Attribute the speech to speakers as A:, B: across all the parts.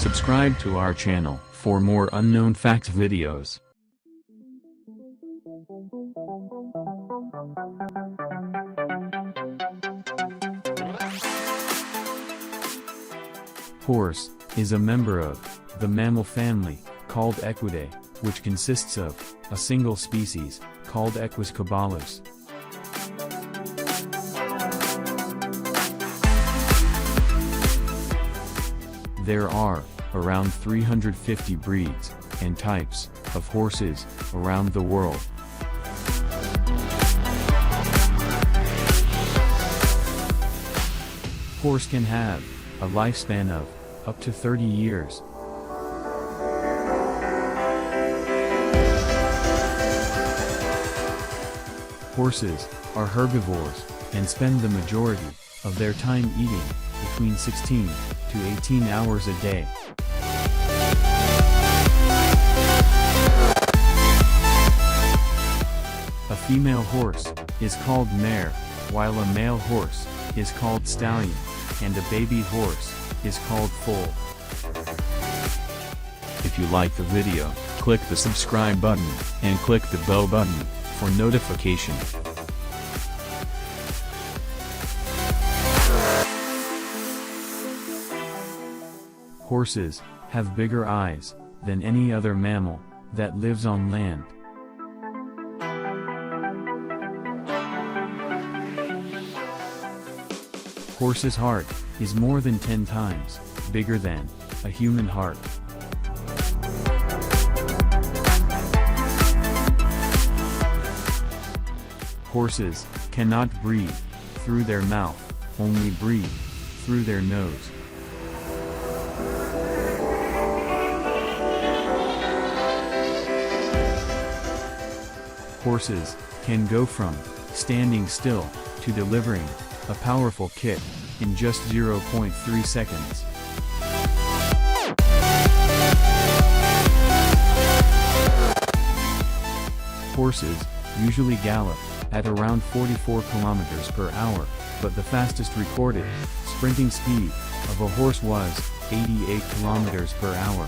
A: Subscribe to our channel for more unknown facts videos. Horse is a member of the mammal family called Equidae, which consists of a single species called Equus caballus. There are around 350 breeds and types of horses around the world. Horse can have a lifespan of up to 30 years. Horses are herbivores and spend the majority of their time eating between 16 to 18 hours a day. A female horse is called mare, while a male horse is called stallion, and a baby horse is called foal. If you like the video, click the subscribe button and click the bell button for notification. Horses have bigger eyes than any other mammal that lives on land. Horse's heart is more than 10 times bigger than a human heart. Horses cannot breathe through their mouth, only breathe through their nose. Horses can go from standing still to delivering a powerful kick in just 0.3 seconds. Horses usually gallop at around 44 kilometers per hour, but the fastest recorded sprinting speed of a horse was 88 kilometers per hour.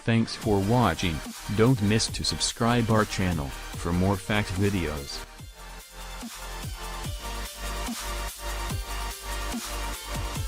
A: Thanks for watching. Don't miss to subscribe our channel for more fact videos.